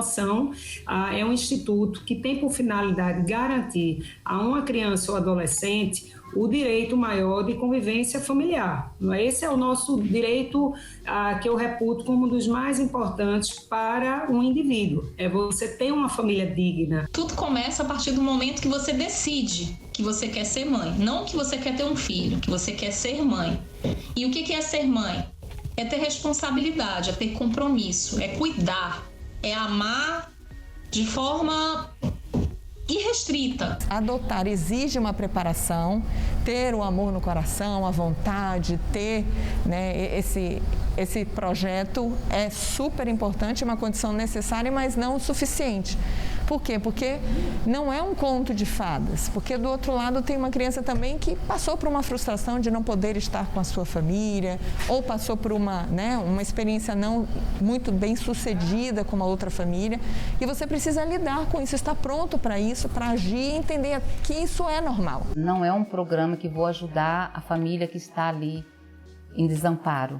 adoção é um instituto que tem por finalidade garantir a uma criança ou adolescente o direito maior de convivência familiar. Esse é o nosso direito que eu reputo como um dos mais importantes para um indivíduo. É você ter uma família digna. Tudo começa a partir do momento que você decide que você quer ser mãe. Não que você quer ter um filho, que você quer ser mãe. E o que é ser mãe? É ter responsabilidade, é ter compromisso, é cuidar, é amar de forma irrestrita. Adotar exige uma preparação, ter o amor no coração, a vontade, ter, né, esse projeto é super importante, uma condição necessária, mas não o suficiente. Por quê? Porque não é um conto de fadas, porque do outro lado tem uma criança também que passou por uma frustração de não poder estar com a sua família, ou passou por uma experiência não muito bem sucedida com uma outra família, e você precisa lidar com isso, estar pronto para isso, para agir e entender que isso é normal. Não é um programa que vou ajudar a família que está ali em desamparo.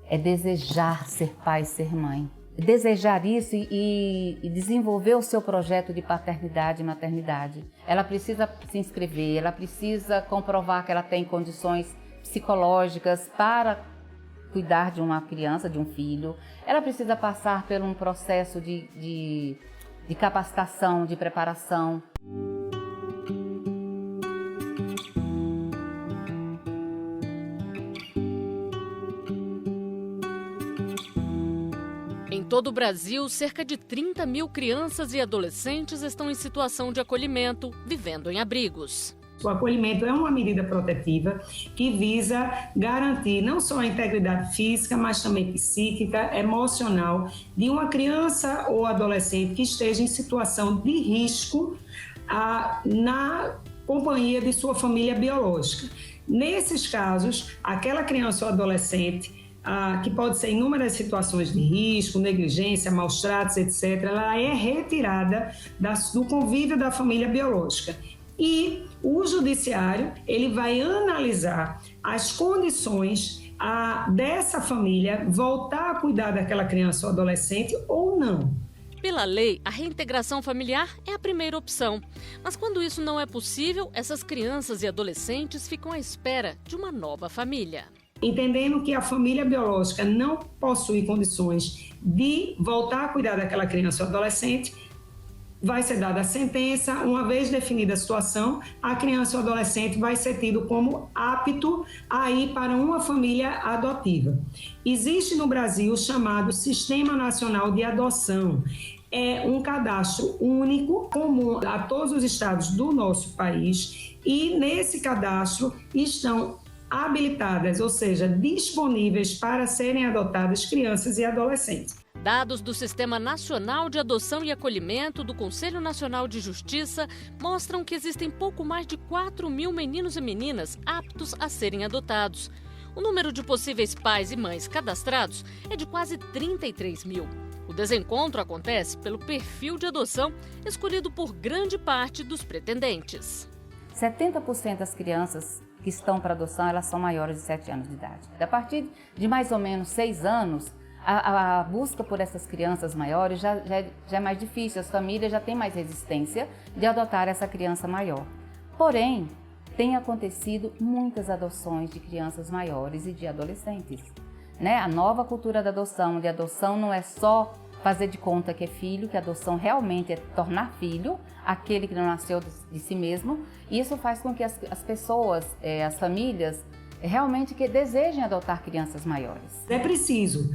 É desejar ser pai, ser mãe. Desejar isso e desenvolver o seu projeto de paternidade e maternidade. Ela precisa se inscrever, ela precisa comprovar que ela tem condições psicológicas para cuidar de uma criança, de um filho. Ela precisa passar por um processo de capacitação, de preparação. Em todo o Brasil, cerca de 30 mil crianças e adolescentes estão em situação de acolhimento, vivendo em abrigos. O acolhimento é uma medida protetiva que visa garantir não só a integridade física, mas também psíquica, emocional de uma criança ou adolescente que esteja em situação de risco na companhia de sua família biológica. Nesses casos, aquela criança ou adolescente que pode ser inúmeras situações de risco, negligência, maus tratos, etc., ela é retirada do convívio da família biológica. E o judiciário ele vai analisar as condições dessa família voltar a cuidar daquela criança ou adolescente ou não. Pela lei, a reintegração familiar é a primeira opção. Mas quando isso não é possível, essas crianças e adolescentes ficam à espera de uma nova família. Entendendo que a família biológica não possui condições de voltar a cuidar daquela criança ou adolescente, vai ser dada a sentença. Uma vez definida a situação, a criança ou adolescente vai ser tido como apto a ir para uma família adotiva. Existe no Brasil o chamado Sistema Nacional de Adoção. É um cadastro único, comum a todos os estados do nosso país, e nesse cadastro estão habilitadas, ou seja, disponíveis para serem adotadas crianças e adolescentes. Dados do Sistema Nacional de Adoção e Acolhimento do Conselho Nacional de Justiça mostram que existem pouco mais de 4 mil meninos e meninas aptos a serem adotados. O número de possíveis pais e mães cadastrados é de quase 33 mil. O desencontro acontece pelo perfil de adoção escolhido por grande parte dos pretendentes. 70% das crianças que estão para adoção, elas são maiores de 7 anos de idade. A partir de mais ou menos 6 anos, a busca por essas crianças maiores já é mais difícil, as famílias já têm mais resistência de adotar essa criança maior. Porém, tem acontecido muitas adoções de crianças maiores e de adolescentes. A nova cultura da adoção, de adoção não é só fazer de conta que é filho, que a adoção realmente é tornar filho, aquele que não nasceu de si mesmo. E isso faz com que as pessoas, as famílias, realmente que desejem adotar crianças maiores. É preciso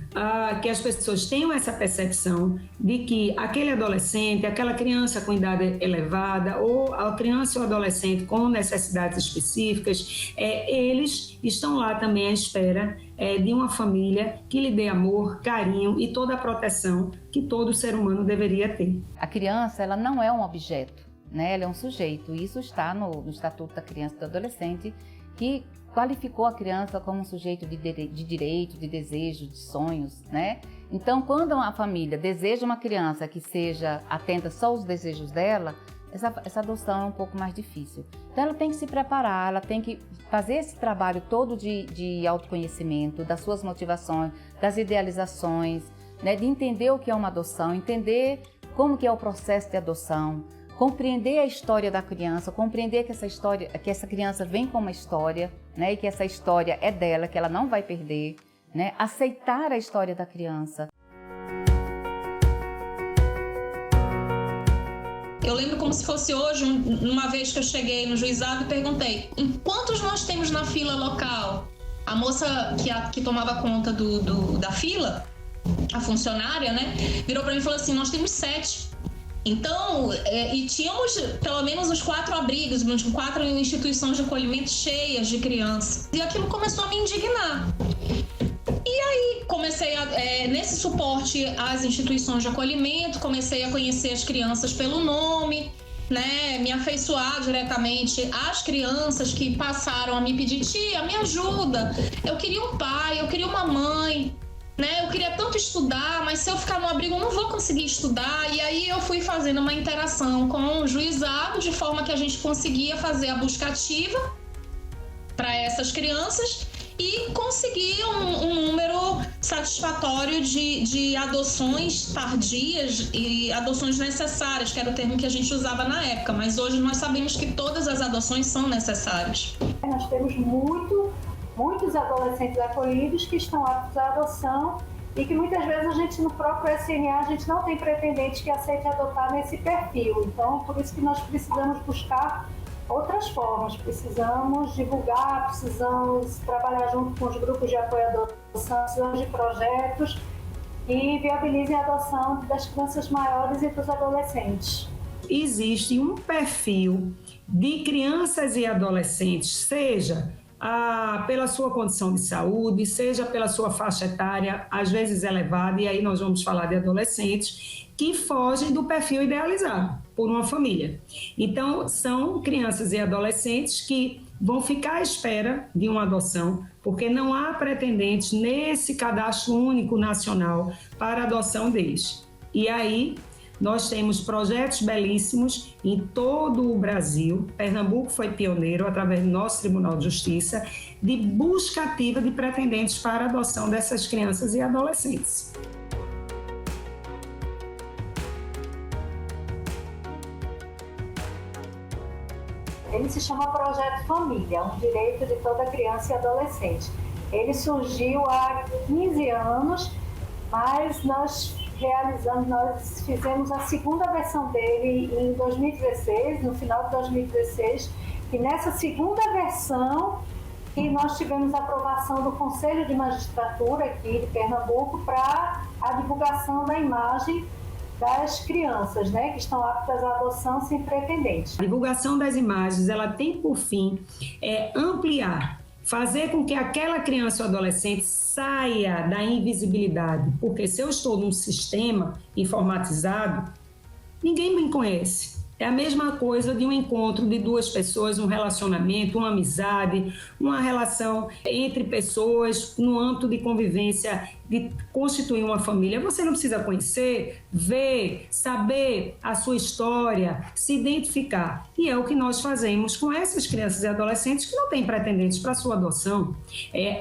que as pessoas tenham essa percepção de que aquele adolescente, aquela criança com idade elevada ou a criança ou adolescente com necessidades específicas, eles estão lá também à espera de uma família que lhe dê amor, carinho e toda a proteção que todo ser humano deveria ter. A criança, ela não é um objeto, ela é um sujeito. Isso está no Estatuto da Criança e do Adolescente, que qualificou a criança como um sujeito de direito, de desejo, de sonhos, Então, quando uma família deseja uma criança que seja atenta só aos desejos dela, essa adoção é um pouco mais difícil. Então, ela tem que se preparar, ela tem que fazer esse trabalho todo de autoconhecimento, das suas motivações, das idealizações, né, de entender o que é uma adoção, entender como que é o processo de adoção, compreender a história da criança, compreender que essa criança vem com uma história, né, e que essa história é dela, que ela não vai perder, né, aceitar a história da criança. Eu lembro como se fosse hoje, uma vez que eu cheguei no juizado e perguntei: em quantos nós temos na fila local? A moça que tomava conta da fila, a funcionária, né, virou para mim e falou assim: nós temos 7. Então, e tínhamos pelo menos uns 4 abrigos, 4 instituições de acolhimento cheias de crianças. E aquilo começou a me indignar. E aí comecei nesse suporte às instituições de acolhimento, comecei a conhecer as crianças pelo nome, né, me afeiçoar diretamente às crianças que passaram a me pedir: tia, me ajuda, eu queria um pai, eu queria uma mãe, né, eu queria tanto estudar, mas se eu ficar no abrigo eu não vou conseguir estudar. E aí eu fui fazendo uma interação com o juizado, de forma que a gente conseguia fazer a busca ativa para essas crianças e conseguir um número satisfatório de adoções tardias e adoções necessárias, que era o termo que a gente usava na época, mas hoje nós sabemos que todas as adoções são necessárias. Nós temos muitos adolescentes acolhidos que estão aptos à adoção e que muitas vezes a gente, no próprio SNA, a gente não tem pretendentes que aceitem adotar nesse perfil. Então, por isso que nós precisamos buscar outras formas, precisamos divulgar, precisamos trabalhar junto com os grupos de apoio à adoção, precisamos de projetos que viabilizem a adoção das crianças maiores e dos adolescentes. Existe um perfil de crianças e adolescentes, seja pela sua condição de saúde, seja pela sua faixa etária, às vezes elevada, e aí nós vamos falar de adolescentes, que fogem do perfil idealizado por uma família. Então, são crianças e adolescentes que vão ficar à espera de uma adoção, porque não há pretendentes nesse cadastro único nacional para a adoção deles. E aí, nós temos projetos belíssimos em todo o Brasil. Pernambuco foi pioneiro, através do nosso Tribunal de Justiça, de busca ativa de pretendentes para a adoção dessas crianças e adolescentes. Ele se chama Projeto Família, um direito de toda criança e adolescente. Ele surgiu há 15 anos, mas nós fizemos a segunda versão dele em 2016, no final de 2016, e nessa segunda versão que nós tivemos a aprovação do Conselho de Magistratura aqui de Pernambuco para a divulgação da imagem das crianças, né, que estão aptas à adoção sem pretendentes. A divulgação das imagens, ela tem por fim ampliar, fazer com que aquela criança ou adolescente saia da invisibilidade, porque se eu estou num sistema informatizado, ninguém me conhece. É a mesma coisa de um encontro de duas pessoas, um relacionamento, uma amizade, uma relação entre pessoas no âmbito de convivência, de constituir uma família. Você não precisa conhecer, ver, saber a sua história, se identificar. E é o que nós fazemos com essas crianças e adolescentes que não têm pretendentes para sua adoção.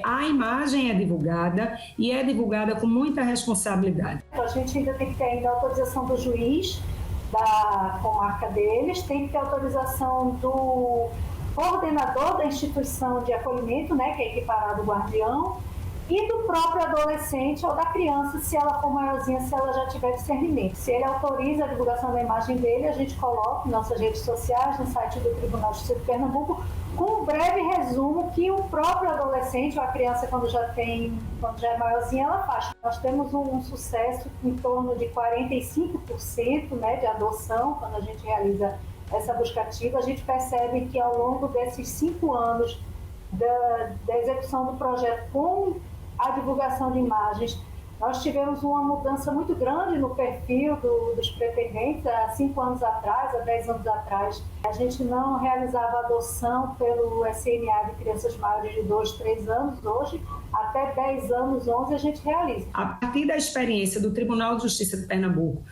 A imagem é divulgada e é divulgada com muita responsabilidade. A gente ainda tem que ter ainda a autorização do juiz da comarca deles, tem que ter autorização do coordenador da instituição de acolhimento, né, que é equiparado ao guardião, e do próprio adolescente ou da criança, se ela for maiorzinha, se ela já tiver discernimento. Se ele autoriza a divulgação da imagem dele, a gente coloca em nossas redes sociais, no site do Tribunal de Justiça de Pernambuco, com um breve resumo que o próprio adolescente ou a criança, quando já é maiorzinha, ela faz. Nós temos um sucesso em torno de 45%, né, de adoção, quando a gente realiza essa busca ativa. A gente percebe que ao longo desses 5 anos da execução do projeto com a divulgação de imagens, nós tivemos uma mudança muito grande no perfil dos pretendentes. Há 5 anos atrás, há 10 anos atrás, a gente não realizava adoção pelo SNA de crianças maiores de 2, 3 anos. Hoje, até 10 anos, 11, a gente realiza. A partir da experiência do Tribunal de Justiça de Pernambuco,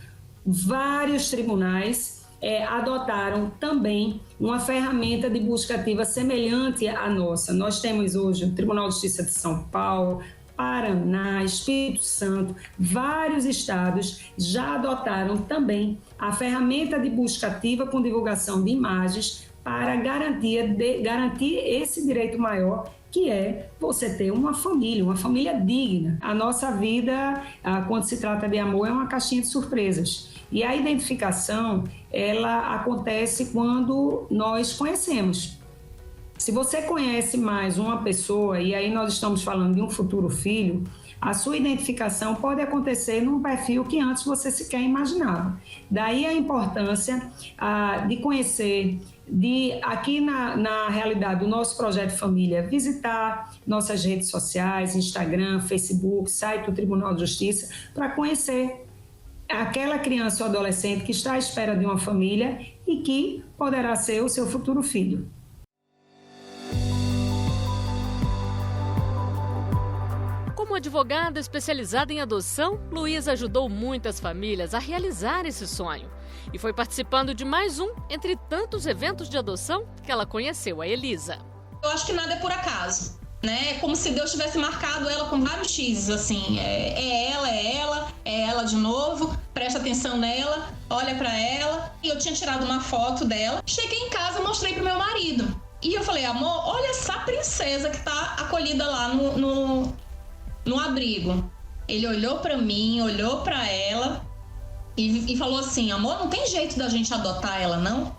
vários tribunais adotaram também uma ferramenta de busca ativa semelhante à nossa. Nós temos hoje o Tribunal de Justiça de São Paulo, Paraná, Espírito Santo, vários estados já adotaram também a ferramenta de busca ativa com divulgação de imagens para garantir esse direito maior, que é você ter uma família digna. A nossa vida, quando se trata de amor, é uma caixinha de surpresas. E a identificação, ela acontece quando nós conhecemos. Se você conhece mais uma pessoa, e aí nós estamos falando de um futuro filho, a sua identificação pode acontecer num perfil que antes você sequer imaginava. Daí a importância de conhecer, aqui na realidade do nosso Projeto Família, visitar nossas redes sociais, Instagram, Facebook, site do Tribunal de Justiça, para conhecer aquela criança ou adolescente que está à espera de uma família e que poderá ser o seu futuro filho. Como advogada especializada em adoção, Luísa ajudou muitas famílias a realizar esse sonho. E foi participando de mais um entre tantos eventos de adoção que ela conheceu a Elisa. Eu acho que nada é por acaso, né? É como se Deus tivesse marcado ela com vários X's, assim. É ela de novo, presta atenção nela, olha pra ela. E eu tinha tirado uma foto dela, cheguei em casa e mostrei pro meu marido. E eu falei, amor, olha essa princesa que tá acolhida lá no abrigo. Ele olhou pra mim, olhou pra ela e falou assim, amor, não tem jeito da gente adotar ela, não?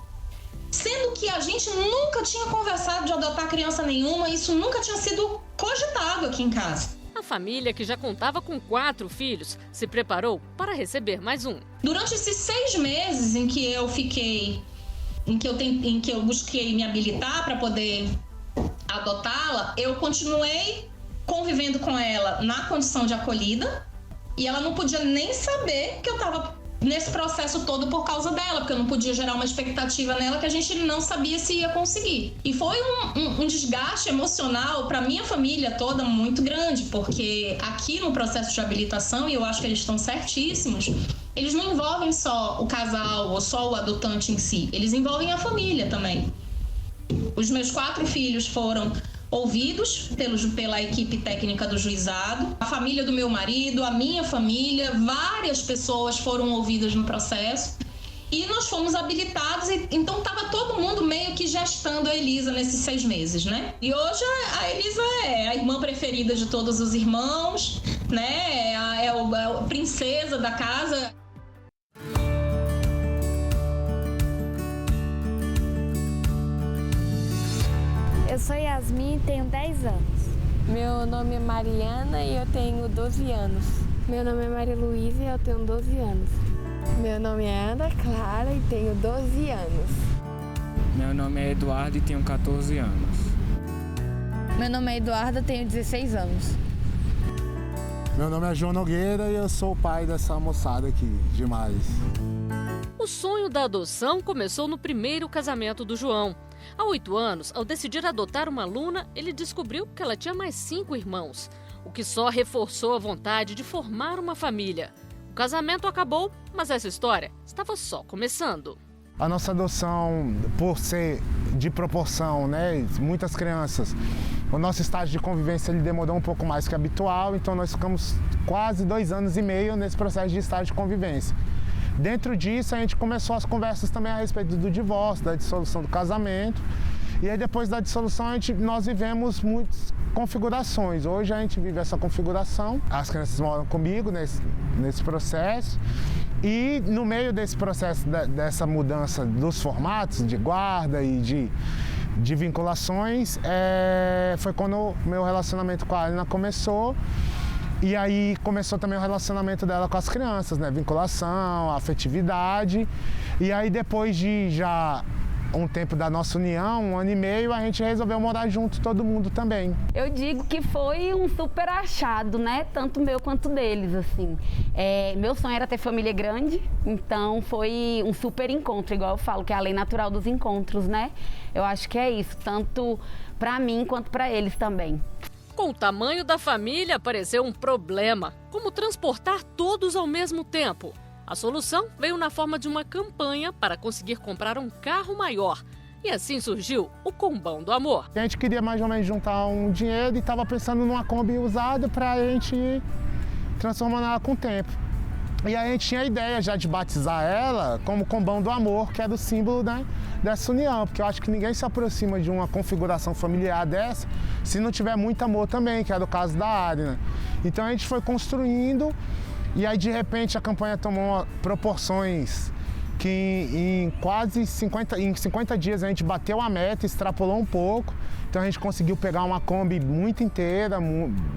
Sendo que a gente nunca tinha conversado de adotar criança nenhuma, isso nunca tinha sido cogitado aqui em casa. A família, que já contava com 4 filhos, se preparou para receber mais um. Durante esses 6 meses em que eu busquei me habilitar para poder adotá-la, eu continuei convivendo com ela na condição de acolhida e ela não podia nem saber que eu estava nesse processo todo por causa dela, porque eu não podia gerar uma expectativa nela que a gente não sabia se ia conseguir. E foi um desgaste emocional para minha família toda muito grande, porque aqui no processo de habilitação, e eu acho que eles estão certíssimos, eles não envolvem só o casal ou só o adotante em si, eles envolvem a família também. Os meus 4 filhos foram ouvidos pela equipe técnica do juizado, a família do meu marido, a minha família, várias pessoas foram ouvidas no processo e nós fomos habilitados, então estava todo mundo meio que gestando a Elisa nesses 6 meses, né? E hoje a Elisa é a irmã preferida de todos os irmãos, né? É a princesa da casa. Eu sou Yasmin e tenho 10 anos. Meu nome é Mariana e eu tenho 12 anos. Meu nome é Maria Luísa e eu tenho 12 anos. Meu nome é Ana Clara e tenho 12 anos. Meu nome é Eduardo e tenho 14 anos. Meu nome é Eduardo e tenho 16 anos. Meu nome é João Nogueira e eu sou o pai dessa moçada aqui, demais. O sonho da adoção começou no primeiro casamento do João. Há 8 anos, ao decidir adotar uma aluna, ele descobriu que ela tinha mais 5 irmãos, o que só reforçou a vontade de formar uma família. O casamento acabou, mas essa história estava só começando. A nossa adoção, por ser de proporção, né, muitas crianças, o nosso estágio de convivência ele demorou um pouco mais que habitual, então nós ficamos quase 2 anos e meio nesse processo de estágio de convivência. Dentro disso, a gente começou as conversas também a respeito do divórcio, da dissolução do casamento. E aí, depois da dissolução, nós vivemos muitas configurações. Hoje, a gente vive essa configuração. As crianças moram comigo nesse processo. E, no meio desse processo, dessa mudança dos formatos de guarda e de vinculações, foi quando o meu relacionamento com a Alina começou. E aí começou também o relacionamento dela com as crianças, né? Vinculação, afetividade. E aí depois de já um tempo da nossa união, 1 ano e meio, a gente resolveu morar junto, todo mundo também. Eu digo que foi um super achado, né? Tanto meu quanto deles, assim. Meu sonho era ter família grande, então foi um super encontro, igual eu falo, que é a lei natural dos encontros, né? Eu acho que é isso, tanto para mim quanto para eles também. Com o tamanho da família, apareceu um problema: como transportar todos ao mesmo tempo. A solução veio na forma de uma campanha para conseguir comprar um carro maior. E assim surgiu o Combão do Amor. A gente queria mais ou menos juntar um dinheiro e estava pensando numa Kombi usada para a gente ir transformando ela com o tempo. E aí a gente tinha a ideia já de batizar ela como Combão do Amor, que era o símbolo, né, dessa união, porque eu acho que ninguém se aproxima de uma configuração familiar dessa se não tiver muito amor também, que era o caso da Ari, né? Então a gente foi construindo e aí de repente a campanha tomou proporções que em quase 50 dias a gente bateu a meta, extrapolou um pouco, então a gente conseguiu pegar uma Kombi muito inteira,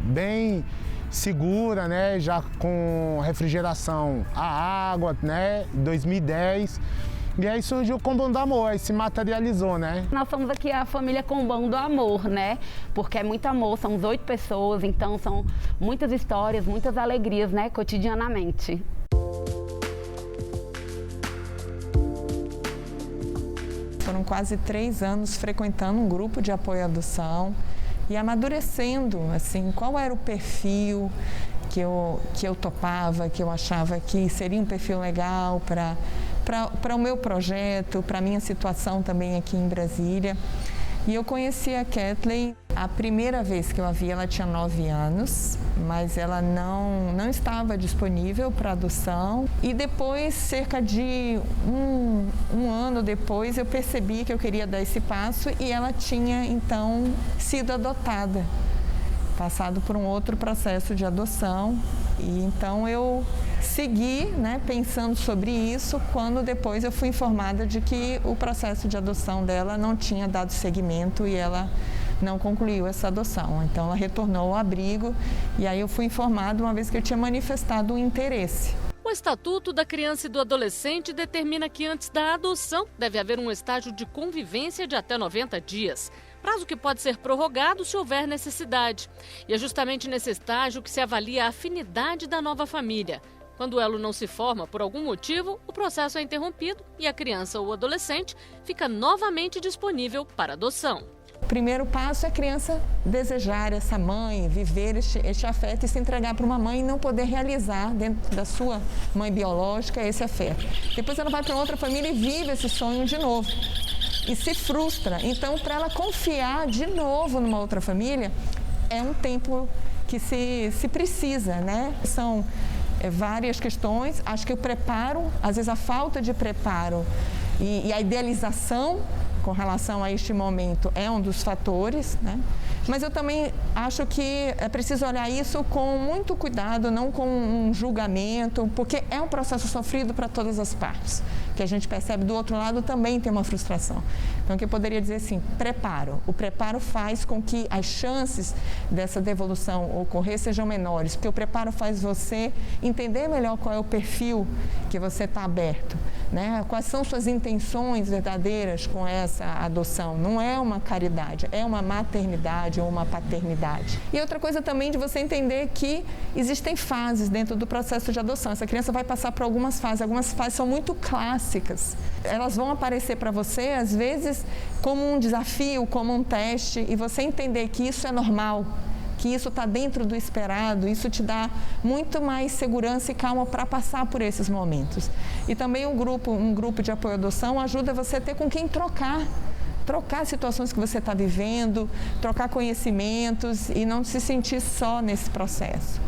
bem segura, né, já com refrigeração a água, né, em 2010. E aí surgiu o Combão do Amor, aí se materializou, né? Nós somos aqui a família Combão do Amor, né? Porque é muito amor, são 8 pessoas, então são muitas histórias, muitas alegrias, né, cotidianamente. Foram quase 3 anos frequentando um grupo de apoio à adoção e amadurecendo, assim, qual era o perfil que eu topava, que eu achava que seria um perfil legal para o meu projeto, para a minha situação também aqui em Brasília. E eu conheci a Kathleen, a primeira vez que eu a vi, ela tinha 9 anos, mas ela não estava disponível para adoção. E depois, cerca de um ano depois, eu percebi que eu queria dar esse passo e ela tinha, então, sido adotada, passado por um outro processo de adoção. E então eu segui, né, pensando sobre isso, quando depois eu fui informada de que o processo de adoção dela não tinha dado seguimento e ela não concluiu essa adoção. Então ela retornou ao abrigo e aí eu fui informada uma vez que eu tinha manifestado um interesse. O Estatuto da Criança e do Adolescente determina que antes da adoção deve haver um estágio de convivência de até 90 dias. Prazo que pode ser prorrogado se houver necessidade. E é justamente nesse estágio que se avalia a afinidade da nova família. Quando o elo não se forma por algum motivo, o processo é interrompido e a criança ou adolescente fica novamente disponível para adoção. O primeiro passo é a criança desejar essa mãe, viver este afeto e se entregar para uma mãe e não poder realizar dentro da sua mãe biológica esse afeto. Depois ela vai para outra família e vive esse sonho de novo. E se frustra. Então, para ela confiar de novo numa outra família, é um tempo que se precisa, né? São várias questões. Acho que o preparo, às vezes a falta de preparo e a idealização com relação a este momento é um dos fatores, né? Mas eu também acho que é preciso olhar isso com muito cuidado, não com um julgamento, porque é um processo sofrido para todas as partes. Que a gente percebe do outro lado também tem uma frustração. Então, o que eu poderia dizer assim, preparo. O preparo faz com que as chances dessa devolução ocorrer sejam menores, porque o preparo faz você entender melhor qual é o perfil que você está aberto, né? Quais são suas intenções verdadeiras com essa adoção. Não é uma caridade, é uma maternidade ou uma paternidade. E outra coisa também de você entender que existem fases dentro do processo de adoção. Essa criança vai passar por algumas fases são muito clássicas. Elas vão aparecer para você, às vezes, como um desafio, como um teste, e você entender que isso é normal, que isso está dentro do esperado, isso te dá muito mais segurança e calma para passar por esses momentos. E também um grupo de apoio à adoção ajuda você a ter com quem trocar situações que você está vivendo, trocar conhecimentos e não se sentir só nesse processo.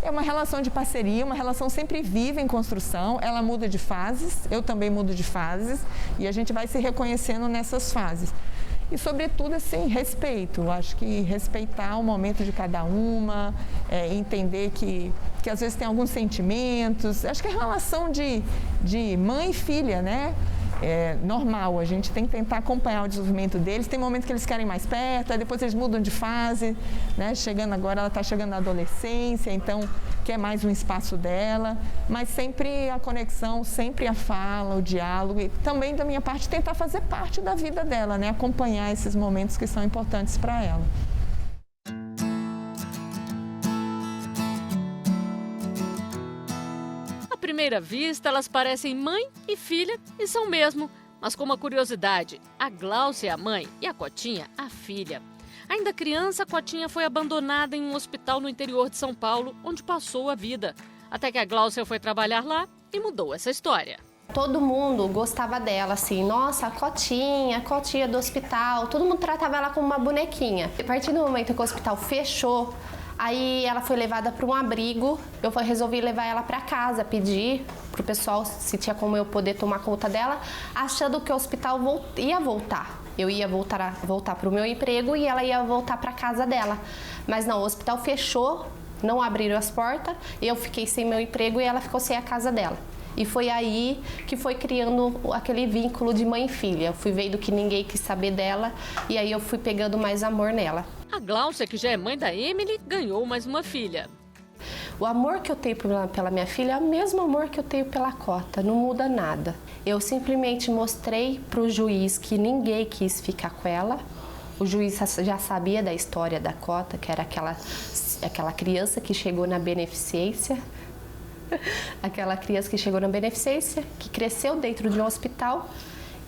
É uma relação de parceria, uma relação sempre viva em construção, ela muda de fases, eu também mudo de fases e a gente vai se reconhecendo nessas fases. E, sobretudo, assim, respeito. Eu acho que respeitar o momento de cada uma, entender que às vezes tem alguns sentimentos. Acho que é relação de mãe e filha, né? É normal, a gente tem que tentar acompanhar o desenvolvimento deles. Tem momentos que eles querem mais perto, aí depois eles mudam de fase, né? Chegando agora, ela está chegando na adolescência, então quer mais um espaço dela, mas sempre a conexão, sempre a fala, o diálogo e também da minha parte tentar fazer parte da vida dela, né? Acompanhar esses momentos que são importantes para ela. À primeira vista, elas parecem mãe e filha e são mesmo. Mas com uma curiosidade, a Gláucia é a mãe e a Cotinha a filha. Ainda criança, Cotinha foi abandonada em um hospital no interior de São Paulo, onde passou a vida. Até que a Gláucia foi trabalhar lá e mudou essa história. Todo mundo gostava dela, assim, nossa, a Cotinha do hospital, todo mundo tratava ela como uma bonequinha. A partir do momento que o hospital fechou, aí ela foi levada para um abrigo, eu resolvi levar ela para casa, pedir pro pessoal se tinha como eu poder tomar conta dela, achando que o hospital ia voltar. Eu ia voltar para o meu emprego e ela ia voltar para casa dela. Mas não, o hospital fechou, não abriram as portas, eu fiquei sem meu emprego e ela ficou sem a casa dela. E foi aí que foi criando aquele vínculo de mãe e filha. Eu fui vendo que ninguém quis saber dela e aí eu fui pegando mais amor nela. A Gláucia, que já é mãe da Emily, ganhou mais uma filha. O amor que eu tenho pela minha filha é o mesmo amor que eu tenho pela Cota, não muda nada. Eu simplesmente mostrei para o juiz que ninguém quis ficar com ela. O juiz já sabia da história da Cota, que era aquela criança que chegou na beneficência. Aquela criança que chegou na beneficência, que cresceu dentro de um hospital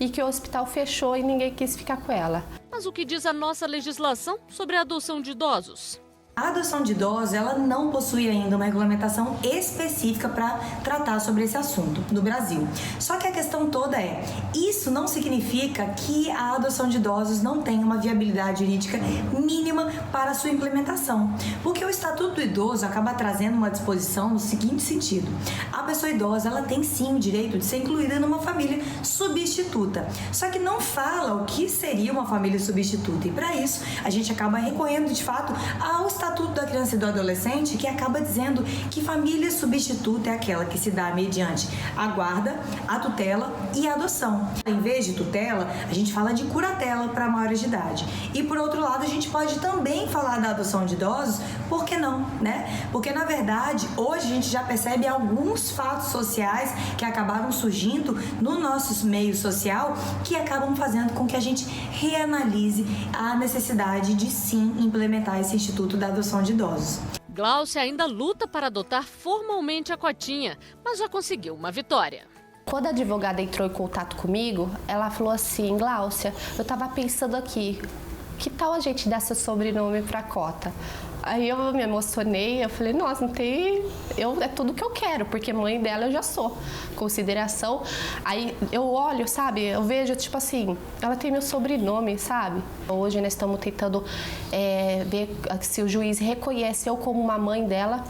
e que o hospital fechou e ninguém quis ficar com ela. Mas o que diz a nossa legislação sobre a adoção de idosos? A adoção de idosos, ela não possui ainda uma regulamentação específica para tratar sobre esse assunto no Brasil. Só que a questão toda é, isso não significa que a adoção de idosos não tem uma viabilidade jurídica mínima para a sua implementação. Porque o Estatuto do Idoso acaba trazendo uma disposição no seguinte sentido. A pessoa idosa, ela tem sim o direito de ser incluída numa família substituta. Só que não fala o que seria uma família substituta. E para isso, a gente acaba recorrendo, de fato, ao Estatuto da Criança e do Adolescente, que acaba dizendo que família substituta é aquela que se dá mediante a guarda, a tutela e a adoção. Em vez de tutela, a gente fala de curatela para maiores de idade. E por outro lado, a gente pode também falar da adoção de idosos, por que não, né? Porque na verdade, hoje a gente já percebe alguns fatos sociais que acabaram surgindo no nosso meio social que acabam fazendo com que a gente reanalise a necessidade de sim implementar esse Instituto da Adoção de Idosos. Gláucia ainda luta para adotar formalmente a Cotinha, mas já conseguiu uma vitória. Quando a advogada entrou em contato comigo, ela falou assim, Gláucia, eu estava pensando aqui, que tal a gente dar seu sobrenome para Cota? Aí eu me emocionei, eu falei, nossa, não tem... é tudo que eu quero, porque mãe dela eu já sou. Consideração. Aí eu olho, sabe, eu vejo, tipo assim, ela tem meu sobrenome, sabe? Hoje nós estamos tentando ver se o juiz reconhece eu como uma mãe dela.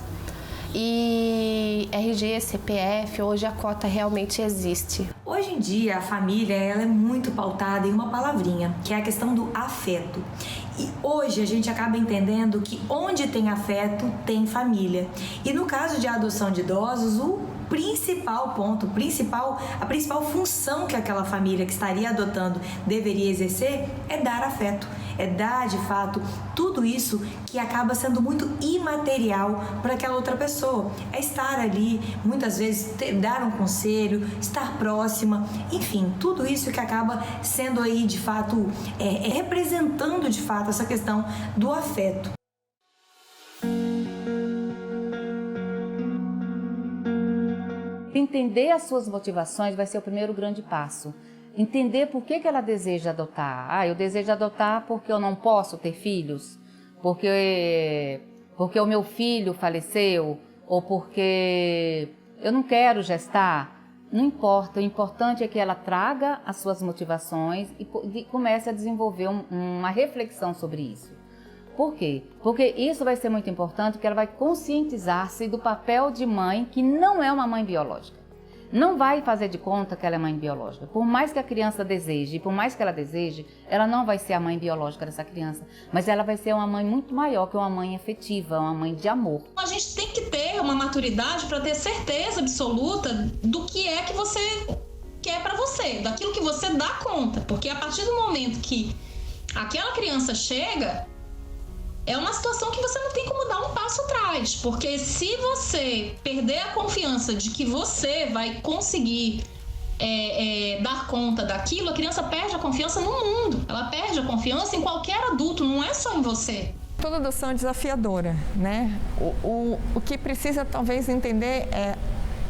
E RG, CPF, hoje a Cota realmente existe. Hoje em dia, a família ela é muito pautada em uma palavrinha, que é a questão do afeto. E hoje a gente acaba entendendo que onde tem afeto, tem família. E no caso de adoção de idosos, a principal função que aquela família que estaria adotando deveria exercer é dar afeto, é dar de fato tudo isso que acaba sendo muito imaterial para aquela outra pessoa. É estar ali, muitas vezes dar um conselho, estar próxima, enfim, tudo isso que acaba sendo aí de fato, representando de fato essa questão do afeto. Entender as suas motivações vai ser o primeiro grande passo. Entender por que ela deseja adotar. Eu desejo adotar porque eu não posso ter filhos, porque o meu filho faleceu, ou porque eu não quero gestar. Não importa, o importante é que ela traga as suas motivações e comece a desenvolver uma reflexão sobre isso. Por quê? Porque isso vai ser muito importante, porque ela vai conscientizar-se do papel de mãe que não é uma mãe biológica. Não vai fazer de conta que ela é mãe biológica. Por mais que a criança deseje, por mais que ela deseje, ela não vai ser a mãe biológica dessa criança, mas ela vai ser uma mãe muito maior que uma mãe afetiva, uma mãe de amor. A gente tem que ter uma maturidade para ter certeza absoluta do que é que você quer para você, daquilo que você dá conta, porque a partir do momento que aquela criança chega, é uma situação que você não tem como dar um passo atrás, porque se você perder a confiança de que você vai conseguir dar conta daquilo, a criança perde a confiança no mundo, ela perde a confiança em qualquer adulto, não é só em você. Toda adoção é desafiadora, né? O que precisa talvez entender é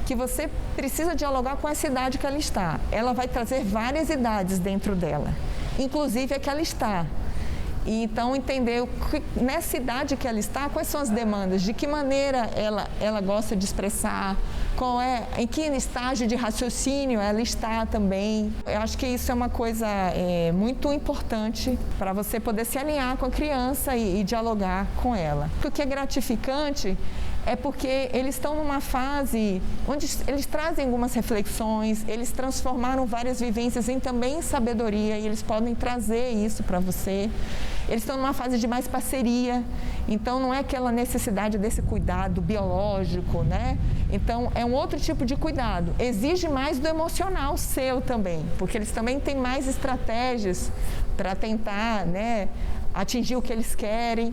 que você precisa dialogar com essa idade que ela está. Ela vai trazer várias idades dentro dela, inclusive a que ela está. E então entender nessa idade que ela está, quais são as demandas, de que maneira ela gosta de expressar, em que estágio de raciocínio ela está também. Eu acho que isso é uma coisa muito importante para você poder se alinhar com a criança e dialogar com ela. O que é gratificante é porque eles estão numa fase onde eles trazem algumas reflexões, eles transformaram várias vivências em também sabedoria e eles podem trazer isso para você. Eles estão numa fase de mais parceria, então não é aquela necessidade desse cuidado biológico, né? Então é um outro tipo de cuidado, exige mais do emocional seu também, porque eles também têm mais estratégias para tentar, né, atingir o que eles querem.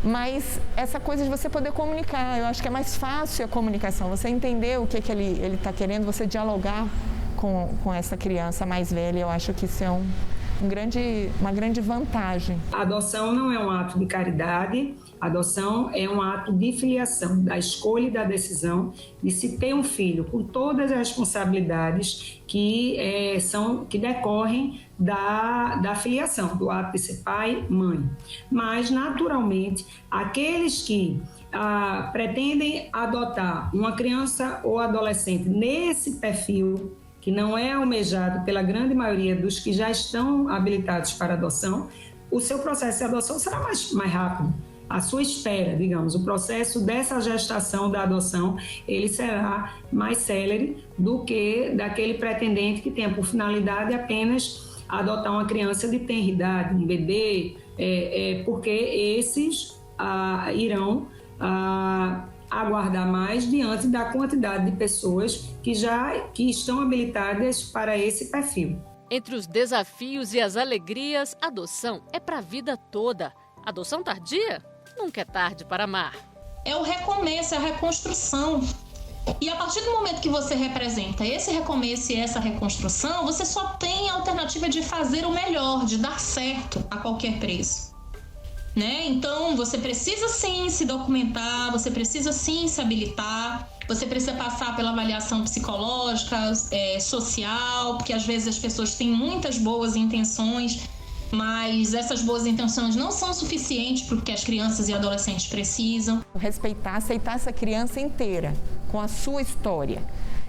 Mas essa coisa de você poder comunicar, eu acho que é mais fácil a comunicação, você entender o que ele está querendo, você dialogar com essa criança mais velha, eu acho que isso é uma grande vantagem. A adoção não é um ato de caridade, a adoção é um ato de filiação, da escolha e da decisão de se ter um filho, com todas as responsabilidades que decorrem da filiação, do ato de ser pai, mãe. Mas, naturalmente, aqueles que pretendem adotar uma criança ou adolescente nesse perfil, que não é almejado pela grande maioria dos que já estão habilitados para adoção, o seu processo de adoção será mais rápido. A sua espera, digamos, o processo dessa gestação da adoção, ele será mais célere do que daquele pretendente que tenha por finalidade apenas adotar uma criança de tenra idade, um bebê, porque esses irão aguardar mais diante da quantidade de pessoas que estão habilitadas para esse perfil. Entre os desafios e as alegrias, adoção é para a vida toda. Adoção tardia? Nunca é tarde para amar. É o recomeço, é a reconstrução. E a partir do momento que você representa esse recomeço e essa reconstrução, você só tem a alternativa de fazer o melhor, de dar certo a qualquer preço. Né? Então, você precisa sim se documentar, você precisa sim se habilitar, você precisa passar pela avaliação psicológica, social, porque às vezes as pessoas têm muitas boas intenções, mas essas boas intenções não são suficientes para o que as crianças e adolescentes precisam. Respeitar, aceitar essa criança inteira, com a sua história.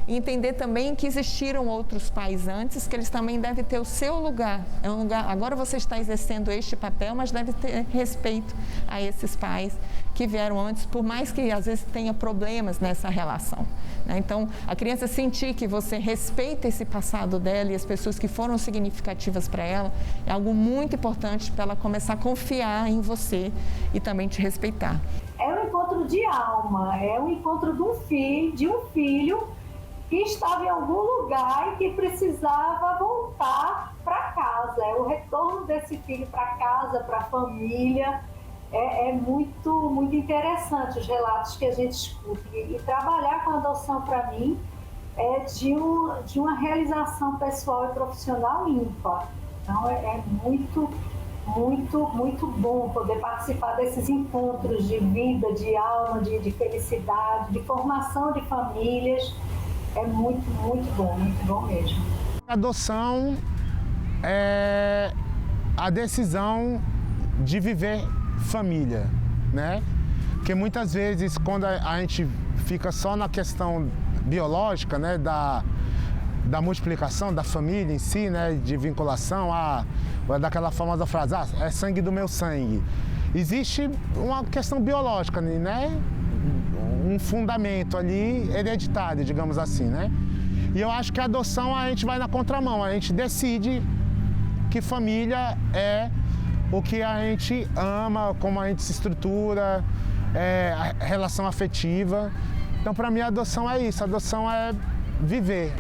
E entender também que existiram outros pais antes, que eles também devem ter o seu lugar. É um lugar. Agora você está exercendo este papel, mas deve ter respeito a esses pais que vieram antes, por mais que às vezes tenha problemas nessa relação. Né? Então, a criança sentir que você respeita esse passado dela e as pessoas que foram significativas para ela, é algo muito importante para ela começar a confiar em você e também te respeitar. É um encontro de alma, é um encontro de um filho que estava em algum lugar e que precisava voltar para casa. É o retorno desse filho para casa, para a família. É muito, muito interessante os relatos que a gente escuta. E trabalhar com a adoção, para mim, é de uma realização pessoal e profissional ímpar. Então, é muito, muito, muito bom poder participar desses encontros de vida, de alma, de felicidade, de formação de famílias. É muito, muito bom mesmo. A adoção é a decisão de viver família, né? Porque muitas vezes, quando a gente fica só na questão biológica, né, da multiplicação da família em si, né, de vinculação, daquela famosa frase, é sangue do meu sangue. Existe uma questão biológica, né? Um fundamento ali hereditário, digamos assim, né? E eu acho que a adoção a gente vai na contramão, a gente decide que família é o que a gente ama, como a gente se estrutura, a relação afetiva. Então, para mim, a adoção é isso, a adoção é viver.